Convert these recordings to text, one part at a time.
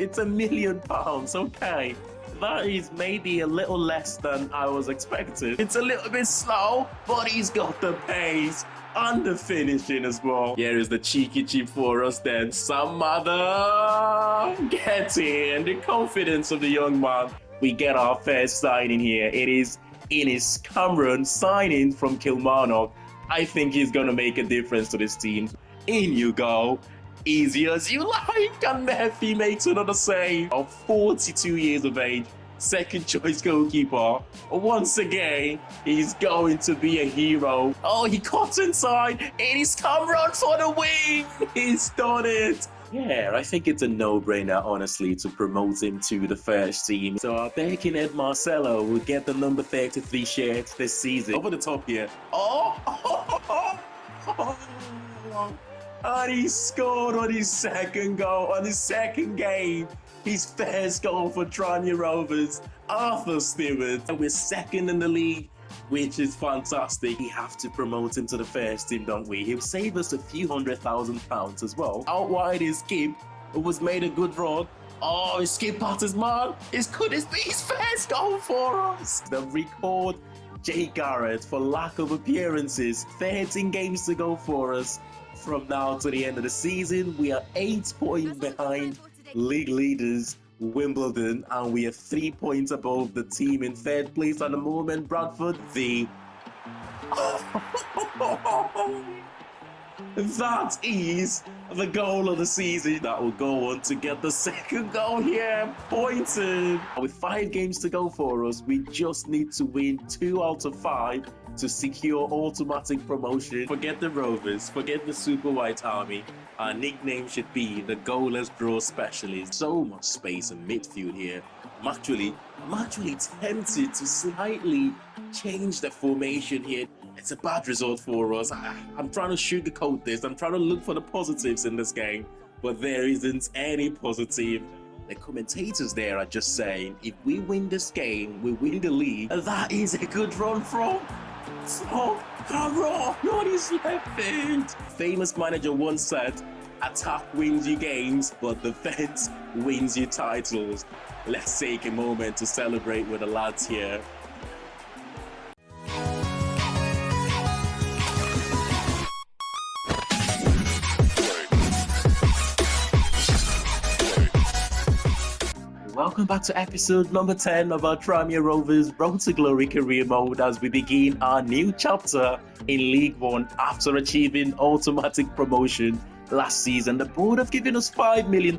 It's £1 million, okay. That is maybe a little less than I was expecting. It's a little bit slow, but he's got the pace and the finishing as well. Here is the cheeky chip for us then. Some mother get in. The confidence of the young man. We get our first signing here. It is Innis Cameron signing from Kilmarnock. I think he's going to make a difference to this team. In you go. Easy as you like, and Murphy makes another save. Of 42 years of age, second choice goalkeeper. Once again, he's going to be a hero. Oh, he cuts inside. It is Cameron for the win. He's done it. Yeah, I think it's a no-brainer, honestly, to promote him to the first team. So our Becking Ed Marcelo will get the number 33 shirt this season. Over the top here. And he scored on his second goal, on his second game. His first goal for Tranmere Rovers, Arthur Stewart. And we're second in the league, which is fantastic. We have to promote him to the first team, don't we? He'll save us a few £100,000 as well. Out wide is Skip, who was made a good run. Oh, Skip past his man. Could this be his first goal for us? The record Jay Garrett for lack of appearances. 13 games to go for us. From now to the end of the season, we are 8 points behind league leaders Wimbledon, and we are 3 points above the team in third place at the moment, Bradford V. That is the goal of the season. That will go on to get the second goal here, pointed. With 5 games to go for us, we just need to win 2 out of 5 to secure automatic promotion. Forget the Rovers, forget the Super White Army. Our nickname should be the goalless draw specialist. So much space in midfield here. I'm actually tempted to slightly change the formation here. It's a bad result for us. I'm trying to sugarcoat this. I'm trying to look for the positives in this game, but there isn't any positive. The commentators there are just saying, if we win this game, we win the league. That is a good run from Cameron on his left foot. Famous manager once said, attack wins you games, but defense wins you titles. Let's take a moment to celebrate with the lads here. Welcome back to episode number 10 of our Tranmere Rovers Road to Glory career mode as we begin our new chapter in League One after achieving automatic promotion last season. The board have given us £5 million,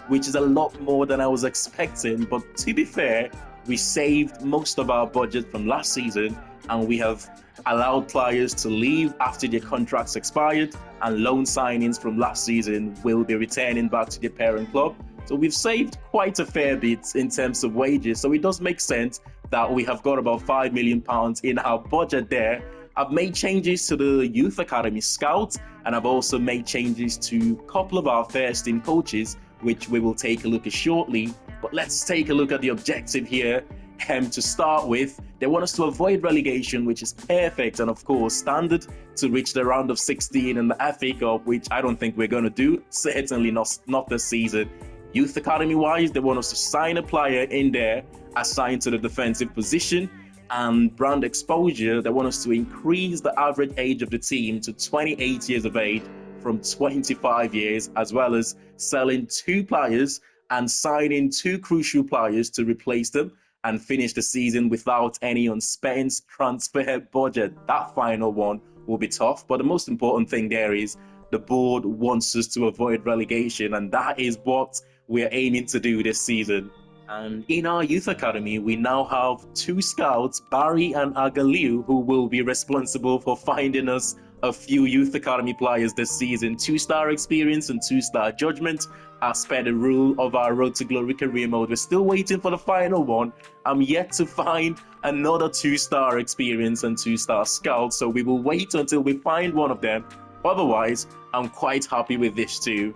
which is a lot more than I was expecting, but to be fair, we saved most of our budget from last season and we have allowed players to leave after their contracts expired, and loan signings from last season will be returning back to their parent club. So we've saved quite a fair bit in terms of wages. So it does make sense that we have got about £5 million in our budget there. I've made changes to the Youth Academy scouts, and I've also made changes to a couple of our first team coaches, which we will take a look at shortly. But let's take a look at the objective here. To start with, they want us to avoid relegation, which is perfect and of course standard, to reach the round of 16 in the FA Cup, which I don't think we're going to do, certainly not this season. Youth Academy wise, they want us to sign a player in there assigned to the defensive position, and brand exposure, they want us to increase the average age of the team to 28 years of age from 25 years, as well as selling 2 players and signing 2 crucial players to replace them and finish the season without any unspent transfer budget. That final one will be tough, but the most important thing there is the board wants us to avoid relegation, and that is what we're aiming to do this season. And in our youth academy, we now have 2 scouts, Barry and Agaliu, who will be responsible for finding us a few youth academy players this season. 2-star experience and 2-star judgment as per the rule of our Road to Glory career mode. We're still waiting for the final one. I'm yet to find another 2-star experience and 2-star scout, so we will wait until we find one of them. Otherwise, I'm quite happy with this too.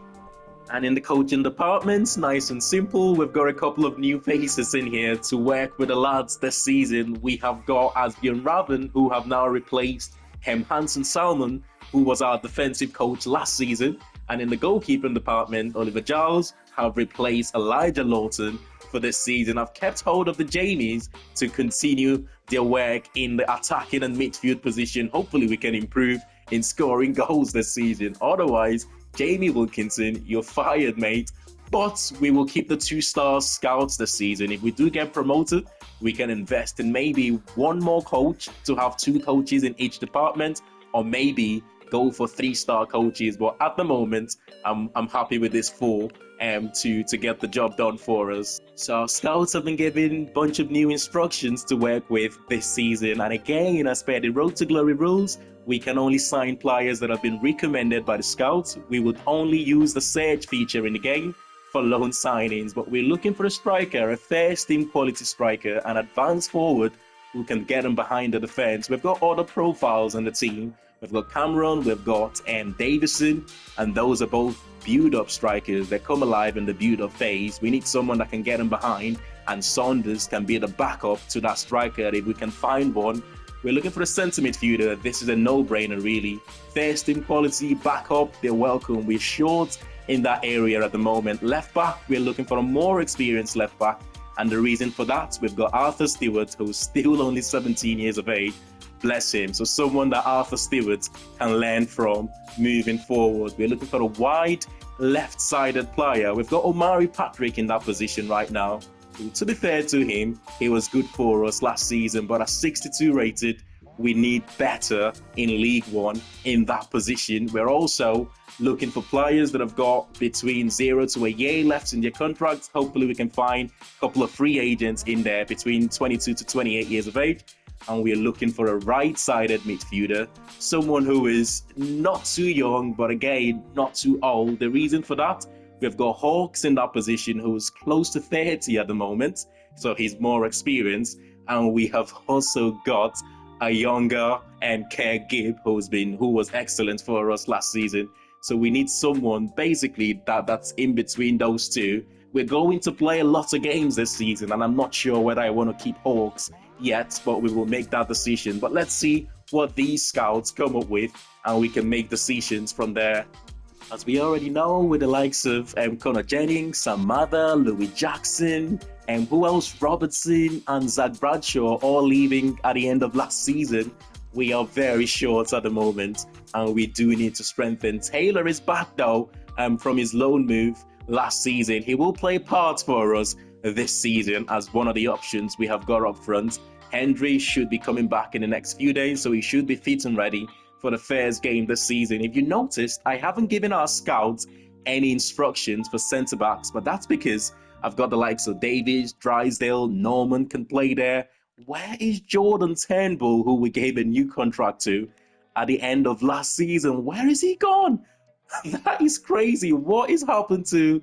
And in the coaching department, nice and simple, we've got a couple of new faces in here to work with the lads this season. We have got Asbjørn Raven, who have now replaced Hansen Salmon, who was our defensive coach last season. And in the goalkeeping department, Oliver Giles have replaced Elijah Lawton for this season. I've kept hold of the Jamies to continue their work in the attacking and midfield position. Hopefully we can improve in scoring goals this season. Otherwise, Jamie Wilkinson, you're fired, mate. But we will keep the 2-star scouts this season. If we do get promoted, we can invest in maybe one more coach to have 2 coaches in each department, or maybe go for 3-star coaches. But at the moment, I'm happy with this 4 to get the job done for us. So our scouts have been given a bunch of new instructions to work with this season. And again, as per the Road to Glory rules, we can only sign players that have been recommended by the scouts. We would only use the search feature in the game for loan signings, but we're looking for a striker, a first-team quality striker, an advanced forward who can get him behind the defense. We've got other profiles on the team. We've got Cameron, we've got Davison, and those are both build-up strikers. They come alive in the build-up phase. We need someone that can get him behind, and Saunders can be the backup to that striker if we can find one. We're looking for a centre midfielder. This is a no-brainer, really. First-team quality, backup, they're welcome. We're short in that area at the moment. Left back, we're looking for a more experienced left back, and the reason for that, we've got Arthur Stewart, who's still only 17 years of age. Bless him. So someone that Arthur Stewart can learn from moving forward. We're looking for a wide left-sided player. We've got Omari Patrick in that position right now. To be fair to him, he was good for us last season, but at 62 rated, we need better in League One in that position. We're also looking for players that have got between 0 to a year left in their contracts. Hopefully we can find a couple of free agents in there between 22 to 28 years of age. And we're looking for a right-sided midfielder, someone who is not too young, but again, not too old. The reason for that, we've got Hawks in that position who's close to 30 at the moment, so he's more experienced. And we have also got a younger Kerr Gibb who was excellent for us last season. So we need someone basically that's in between those two. We're going to play a lot of games this season, and I'm not sure whether I want to keep Hawks yet, but we will make that decision. But let's see what these scouts come up with, and we can make decisions from there. As we already know, with the likes of Connor Jennings, Sam Mather, Louis Jackson, and who else? Robertson and Zach Bradshaw all leaving at the end of last season. We are very short at the moment, and we do need to strengthen. Taylor is back though from his loan move last season. He will play parts for us this season as one of the options we have got up front. Hendry should be coming back in the next few days, so he should be fit and ready for the first game this season. If you noticed, I haven't given our scouts any instructions for centre-backs, but that's because I've got the likes of Davies, Drysdale, Norman can play there. Where is Jordan Turnbull, who we gave a new contract to at the end of last season? Where is he gone? That is crazy. What is happened to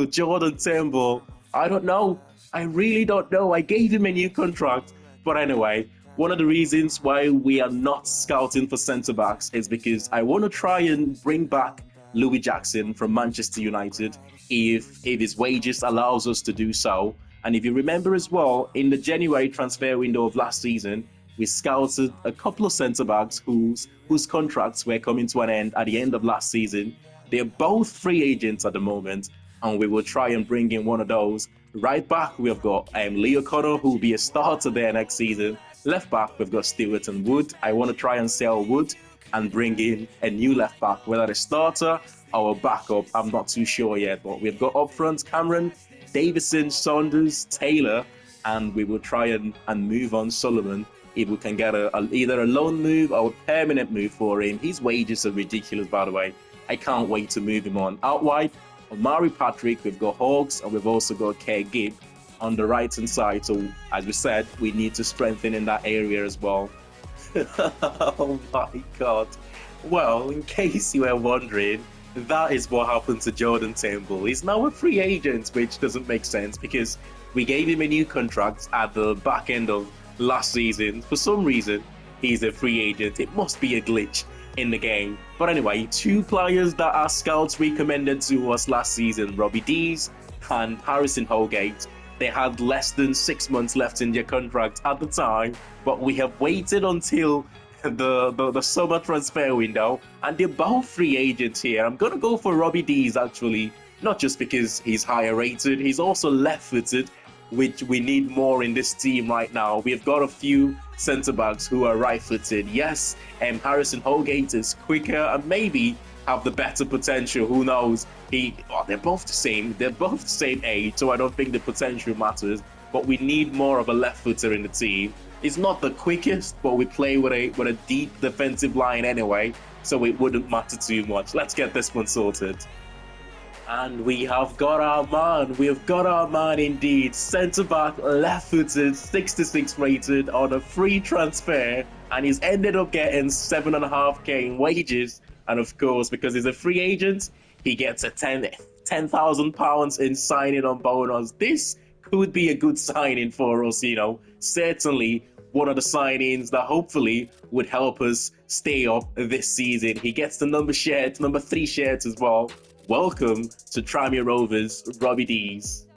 Jordan Turnbull? I don't know. I really don't know. I gave him a new contract. But anyway, one of the reasons why we are not scouting for centre-backs is because I want to try and bring back Louis Jackson from Manchester United if his wages allows us to do so. And if you remember as well, in the January transfer window of last season, we scouted a couple of centre-backs whose contracts were coming to an end at the end of last season. They're both free agents at the moment, and we will try and bring in one of those. Right back, we've got Leo Connor, who will be a starter there next season. Left back, we've got Stewart and Wood. I want to try and sell Wood and bring in a new left back, whether a starter or a backup, I'm not too sure yet. But we've got up front Cameron, Davison, Saunders, Taylor, and we will try and move on Solomon if we can get either a loan move or a permanent move for him. His wages are ridiculous, by the way. I can't wait to move him on. Out wide, Omari Patrick, we've got Hawks, and we've also got Kerr Gibb on the right-hand side. So, as we said, we need to strengthen in that area as well. Oh my God. Well, in case you were wondering, that is what happened to Jordan Turnbull. He's now a free agent, which doesn't make sense because we gave him a new contract at the back end of last season. For some reason, he's a free agent. It must be a glitch in the game. But anyway, 2 players that our scouts recommended to us last season, Robbie Dees and Harrison Holgate. They had less than 6 months left in their contract at the time, but we have waited until the summer transfer window, and they're both free agents here. I'm gonna go for Robbie Dees actually, not just because he's higher rated, he's also left-footed, which we need more in this team right now. We've got a few centre backs who are right-footed. Yes, Harrison Holgate is quicker and maybe have the better potential. Who knows? They're both the same. They're both the same age, so I don't think the potential matters. But we need more of a left-footer in the team. It's not the quickest, but we play with a deep defensive line anyway, so it wouldn't matter too much. Let's get this one sorted. And we have got our man. We have got our man indeed. Centre back, left footed, 66 rated on a free transfer. And he's ended up getting 7.5k in wages. And of course, because he's a free agent, he gets a £10,000 in signing on bonus. This could be a good signing for us, you know. Certainly one of the signings that hopefully would help us stay up this season. He gets the number 3 shirt as well. Welcome to Tranmere Rovers, Robbie Dees.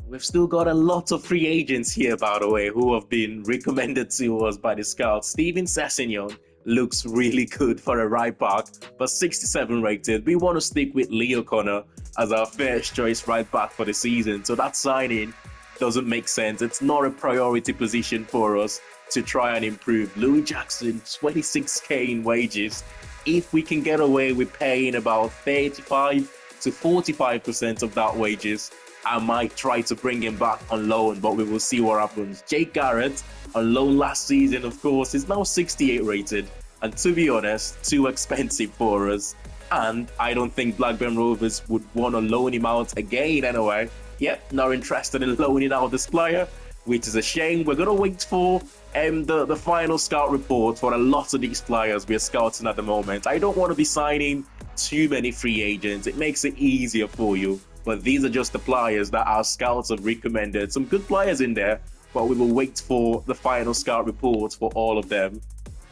We've still got a lot of free agents here, by the way, who have been recommended to us by the scouts. Steven Sessegnon looks really good for a right back, but 67 rated. We want to stick with Lee O'Connor as our first choice right back for the season. So that signing doesn't make sense. It's not a priority position for us to try and improve. Louis Jackson, 26k in wages. If we can get away with paying about 35 to 45% of that wages, I might try to bring him back on loan, but we will see what happens. Jake Garrett, on loan last season, of course, is now 68 rated, and to be honest, too expensive for us. And I don't think Blackburn Rovers would want to loan him out again anyway. Yep, not interested in loaning out this player, which is a shame. We're going to wait for the final scout report for a lot of these players we're scouting at the moment. I don't want to be signing too many free agents. It makes it easier for you. But these are just the players that our scouts have recommended. Some good players in there, but we will wait for the final scout report for all of them.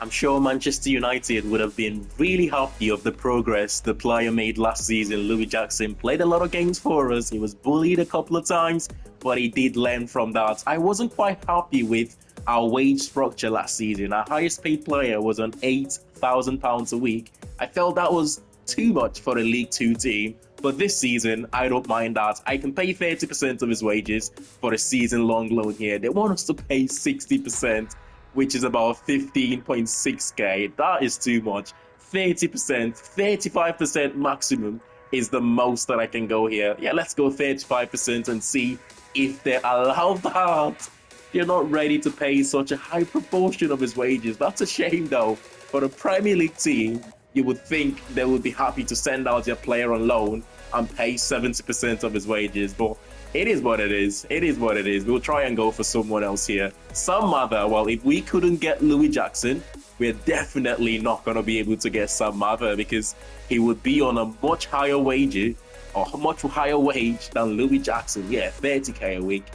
I'm sure Manchester United would have been really happy of the progress the player made last season. Louis Jackson played a lot of games for us. He was bullied a couple of times, but he did learn from that. I wasn't quite happy with our wage structure last season. Our highest paid player was on £8,000 a week. I felt that was too much for a League 2 team. But this season, I don't mind that. I can pay 30% of his wages for a season-long loan here. They want us to pay 60%, which is about 15.6k. That is too much. 30%, 35% maximum is the most that I can go here. Yeah, let's go 35% and see if they allow that. They're not ready to pay such a high proportion of his wages. That's a shame, though. For a Premier League team, you would think they would be happy to send out their player on loan and pay 70% of his wages, but it is what it is. It is what it is. We'll try and go for someone else here. Sam Mather, well, if we couldn't get Louis Jackson, we're definitely not going to be able to get Sam Mather because he would be on a much higher wage than Louis Jackson. Yeah, 30k a week.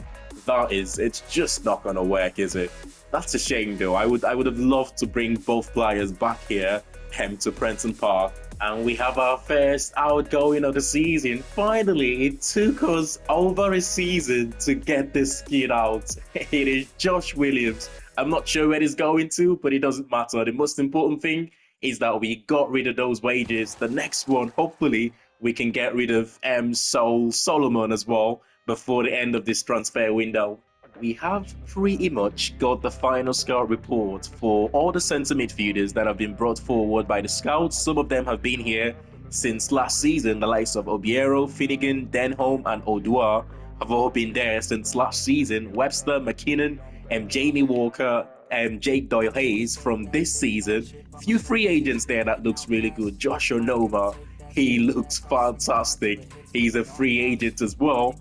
It's just not going to work, is it? That's a shame, though. I would have loved to bring both players back here to Prenton Park, and we have our first outgoing of the season. Finally, it took us over a season to get this kid out. It is Josh Williams. I'm not sure where he's going to, but it doesn't matter. The most important thing is that we got rid of those wages. The next one, hopefully, we can get rid of Solomon as well before the end of this transfer window. We have pretty much got the final scout report for all the centre midfielders that have been brought forward by the scouts. Some of them have been here since last season. The likes of Obiero, Finnegan, Denholm and Odua have all been there since last season. Webster, McKinnon, Jamie Walker and Jake Doyle-Hayes from this season. Few free agents there that looks really good. Joshua Nova, he looks fantastic. He's a free agent as well.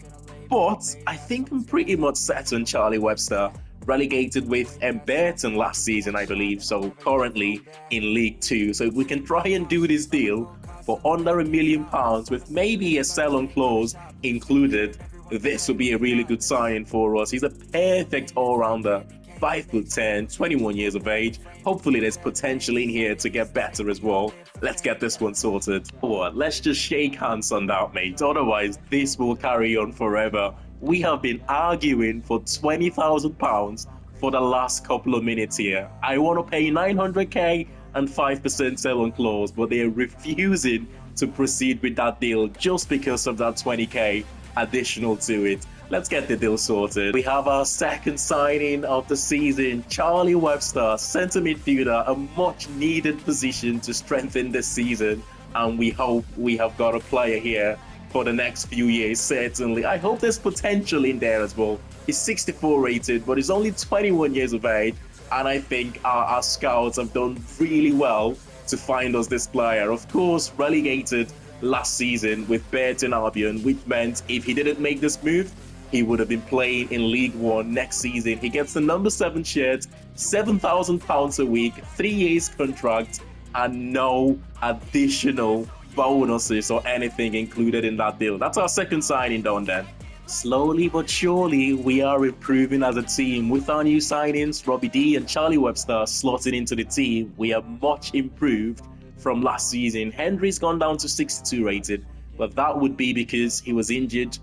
But I think I'm pretty much set on Charlie Webster, relegated with Everton last season, I believe, so currently in League 2. So if we can try and do this deal for under £1 million with maybe a sell-on clause included, this will be a really good sign for us. He's a perfect all-rounder, 5'10", 21 years of age. Hopefully there's potential in here to get better as well. Let's get this one sorted. Or let's just shake hands on that, mate. Otherwise, this will carry on forever. We have been arguing for £20,000 for the last couple of minutes here. I want to pay 900k and 5% sell-on clause, but they're refusing to proceed with that deal just because of that 20k additional to it. Let's get the deal sorted. We have our second signing of the season, Charlie Webster, centre midfielder, a much needed position to strengthen this season, and we hope we have got a player here for the next few years, certainly. I hope there's potential in there as well. He's 64 rated, but he's only 21 years of age, and I think our scouts have done really well to find us this player. Of course, relegated last season with Burton Albion, which meant if he didn't make this move, he would have been playing in League One next season. He gets the number 7 shirt, £7,000 a week, 3 years contract, and no additional bonuses or anything included in that deal. That's our second signing done then. Slowly but surely, we are improving as a team. With our new signings, Robbie D and Charlie Webster slotting into the team, we are much improved from last season. Henry's gone down to 62 rated, but that would be because he was injured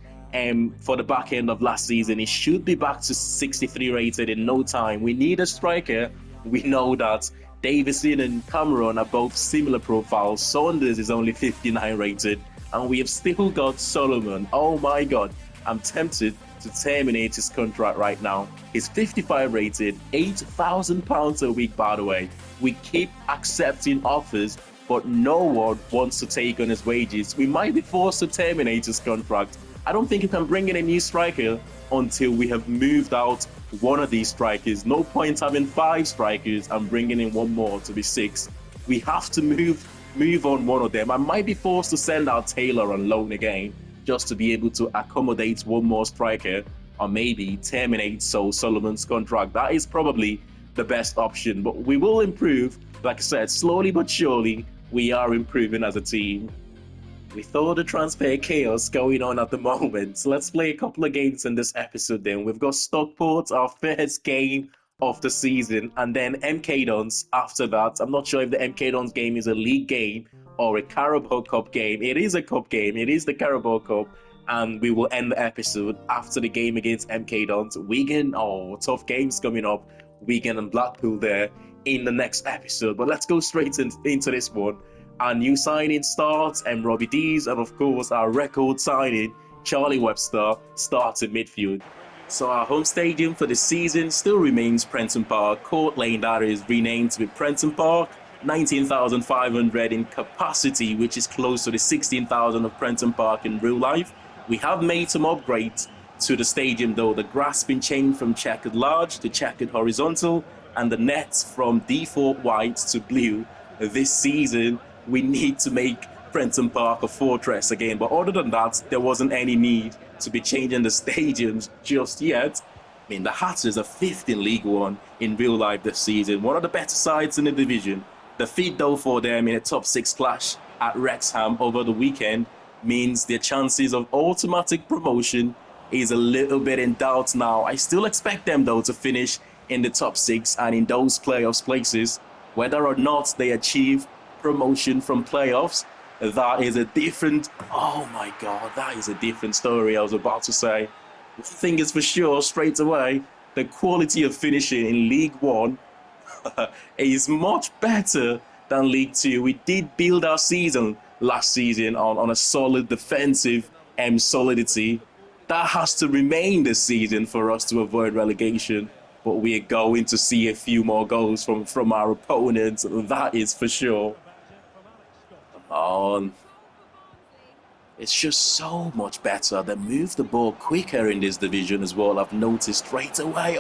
for the back end of last season. He should be back to 63 rated in no time. We need a striker. We know that. Davison and Cameron are both similar profiles. Saunders is only 59 rated, and we have still got Solomon. Oh my god, I'm tempted to terminate his contract right now. He's 55 rated, £8,000 a week, by the way. We keep accepting offers, but no one wants to take on his wages. We might be forced to terminate his contract. I don't think you can bring in a new striker until we have moved out one of these strikers. No point having 5 strikers and bringing in one more to be 6. We have to move on one of them. I might be forced to send out Taylor on loan again just to be able to accommodate one more striker, or maybe terminate Solomon's contract. That is probably the best option, but we will improve. Like I said, slowly but surely, we are improving as a team. With all the transfer chaos going on at the moment, so let's play a couple of games in this episode then. We've got Stockport, our first game of the season, and then MK Dons after that. I'm not sure if the MK Dons game is a league game or a Carabao Cup game. It is a cup game. It is the Carabao Cup, and we will end the episode after the game against MK Dons. Wigan, tough games coming up. Wigan and Blackpool there in the next episode. But let's go straight into this one. Our new signing starts, and Robbie D's, and of course our record signing, Charlie Webster, starts in midfield. So our home stadium for the season still remains Prenton Park. Court Lane, that is renamed to be Prenton Park. 19,500 in capacity, which is close to the 16,000 of Prenton Park in real life. We have made some upgrades to the stadium though. The grass been changed from checkered large to checkered horizontal, and the nets from default white to blue. This season, we need to make Prenton Park a fortress again. But other than that, there wasn't any need to be changing the stadiums just yet. I mean, the Hatters are 5th in League One in real life this season. One of the better sides in the division. The defeat though for them in a top 6 clash at Wrexham over the weekend means their chances of automatic promotion is a little bit in doubt now. I still expect them though to finish in the top 6 and in those playoffs places. Whether or not they achieve promotion from playoffs, that is a different, oh my god, that is a different story. I was about to say, one thing is for sure straight away, the quality of finishing in League One is much better than League Two. We did build our season last season on a solid defensive solidity. That has to remain this season for us to avoid relegation, but we are going to see a few more goals from our opponents, that is for sure. It's just so much better. They move the ball quicker in this division as well. I've noticed straight away.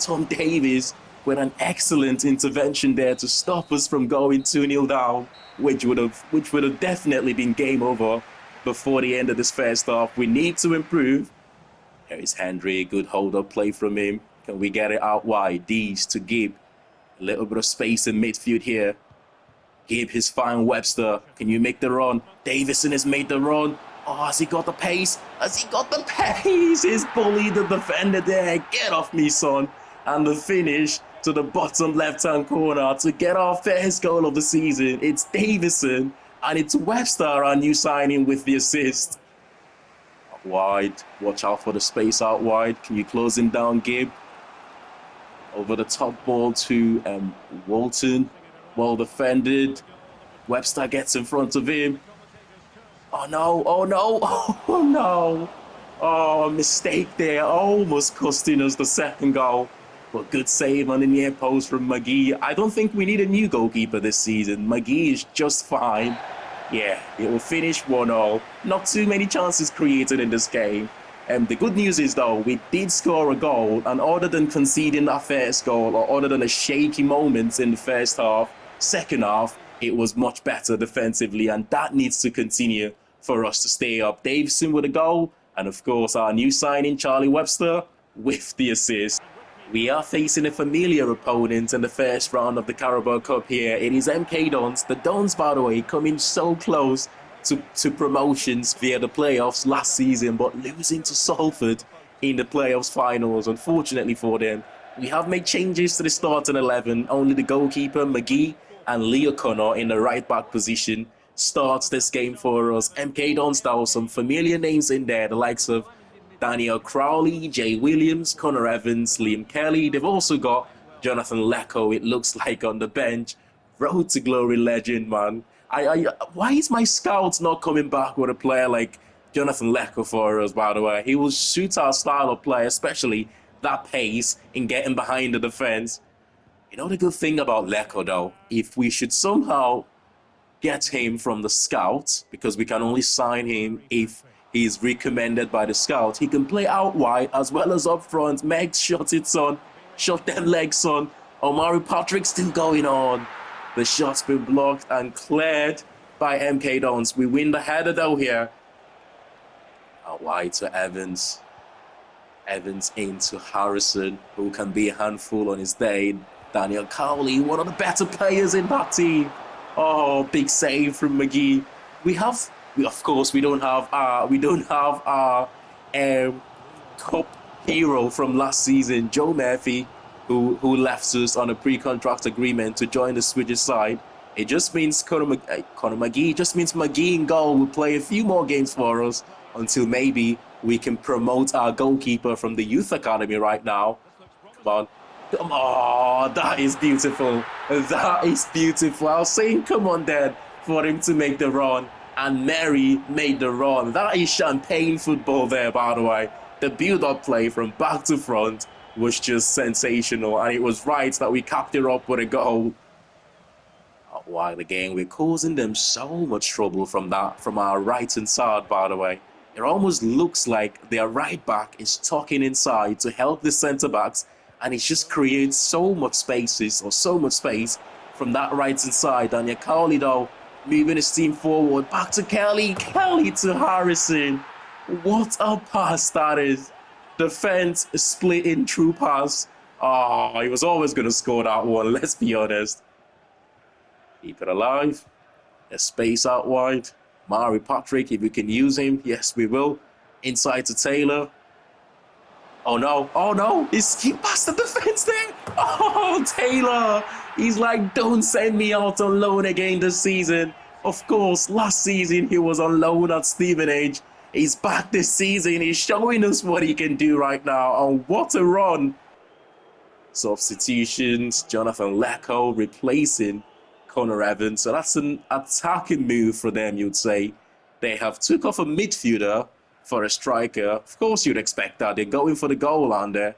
Tom Davies with an excellent intervention there to stop us from going 2-0 down, which would have definitely been game over before the end of this first half. We need to improve. Here is Henry, good hold-up play from him. Can we get it out wide? Dees to Gibb. A little bit of space in midfield here. Gibb, his fine Webster. Can you make the run? Davison has made the run. Has he got the pace? Has he got the pace? He's bullied the defender there. Get off me, son. And the finish to the bottom left-hand corner to get our first goal of the season. It's Davison, and it's Webster, our new signing, with the assist. Out wide. Watch out for the space out wide. Can you close him down, Gibb? Over the top ball to Walton. Well defended. Webster gets in front of him. Oh no, oh no, oh no. Oh, mistake there, almost costing us the second goal. But good save on the near post from McGee. I don't think we need a new goalkeeper this season. McGee is just fine. Yeah, it will finish 1-0. Not too many chances created in this game. The good news is, though, we did score a goal, and other than conceding that first goal, or other than a shaky moment in the first half, second half, it was much better defensively, and that needs to continue for us to stay up. Davison with a goal, and of course, our new signing, Charlie Webster, with the assist. We are facing a familiar opponent in the first round of the Carabao Cup here. It is MK Dons. The Dons, by the way, coming so close to promotions via the playoffs last season, but losing to Salford in the playoffs finals, unfortunately for them. We have made changes to the starting 11. Only the goalkeeper, McGee, and Leo Connor in the right-back position starts this game for us. MK Dons, though, some familiar names in there, the likes of Daniel Crowley, Jay Williams, Connor Evans, Liam Kelly. They've also got Jonathan Lecco, it looks like, on the bench. Road to Glory legend, man. Why is my scouts not coming back with a player like Jonathan Lecco for us, by the way? He will suit our style of play, especially that pace in getting behind the defense. You know the good thing about Lecco, though? If we should somehow get him from the scouts, because we can only sign him if he's recommended by the scout, he can play out wide as well as up front. Meg shot it on, shot them legs on. Omari Patrick still going on. The shot's been blocked and cleared by MK Dons. We win the header though here. Out wide to Evans. Evans into Harrison, who can be a handful on his day. Daniel Cowley, one of the better players in that team. Oh, big save from McGee. Of course, we don't have our cup hero from last season, Joe Murphy, who left us on a pre-contract agreement to join the Swedish side. It just means Conor McGee. It just means McGee in goal will play a few more games for us until maybe we can promote our goalkeeper from the youth academy right now. Come on. Come on, that is beautiful. That is beautiful. I was saying, come on, Dad, for him to make the run. And Mary made the run. That is champagne football there, by the way. The build-up play from back to front was just sensational. And it was right that we capped it up with a goal. While again, we're causing them so much trouble from our right-hand side, by the way. It almost looks like their right back is tucking inside to help the centre-backs. And it just creates so much space from that right-hand side. Daniel Cowley, though, moving his team forward. Back to Kelly. Kelly to Harrison. What a pass that is. Defense splitting through pass. Oh, he was always going to score that one, let's be honest. Keep it alive. A space out wide. Mari Patrick, if we can use him, yes, we will. Inside to Taylor. Oh no, he's skipped past the defense there. Oh, Taylor. He's like, don't send me out on loan again this season. Of course, last season he was on loan at Stevenage. He's back this season. He's showing us what he can do right now. And what a run. Substitutions. Jonathan Lecco replacing Connor Evans. So that's an attacking move for them, you'd say. They have took off a midfielder for a striker. Of course, you'd expect that. They're going for the goal, aren't they?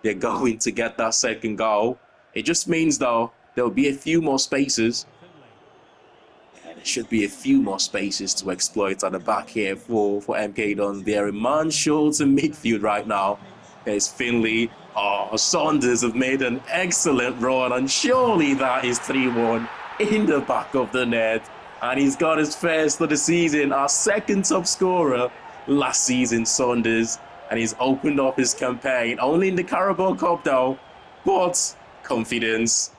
They're going to get that second goal. It just means, though, there'll be a few more spaces. And there should be a few more spaces to exploit at the back here for MK Dons. They're a man short in midfield right now. There's Finley. Oh, Saunders have made an excellent run. And surely that is 3-1 in the back of the net. And he's got his first of the season. Our second top scorer last season, Saunders, and he's opened up his campaign only in the Carabao Cup though, but confidence.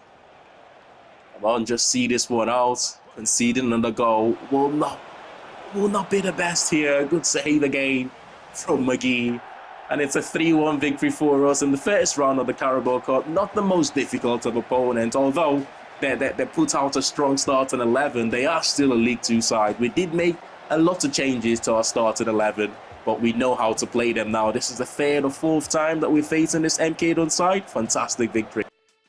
Come on, just see this one out. Conceding another goal will not be the best here. Good save again from McGee, and it's a 3-1 victory for us in the first round of the Carabao Cup. Not the most difficult of opponent, although they put out a strong start in 11. They are still a League 2 side. We did make a lot of changes to our starting 11, but we know how to play them now. This is the third or fourth time that we're facing this MK Dons side. Fantastic victory.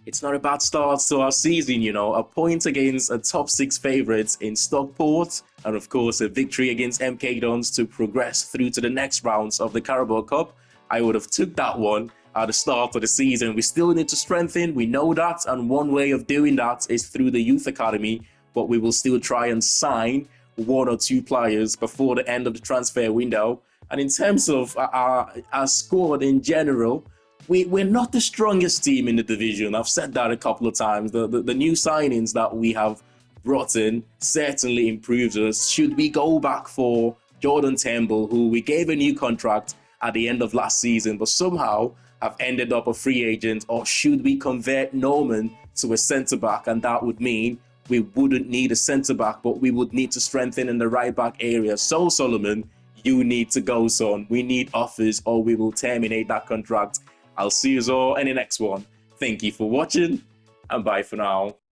It's not a bad start to our season, a point against a top 6 favourites in Stockport, and of course a victory against MK Dons to progress through to the next rounds of the Carabao Cup. I would have took that one at the start of the season. We still need to strengthen, we know that, and one way of doing that is through the youth academy, but we will still try and sign 1 or 2 players before the end of the transfer window. And in terms of our squad in general, we're not the strongest team in the division. I've said that a couple of times. The new signings that we have brought in certainly improves us. Should we go back for Jordan Temple, who we gave a new contract at the end of last season, but somehow have ended up a free agent, or should we convert Norman to a centre-back? And that would mean we wouldn't need a centre-back, but we would need to strengthen in the right-back area. So, Solomon, you need to go, son. We need offers, or we will terminate that contract. I'll see you all in the next one. Thank you for watching, and bye for now.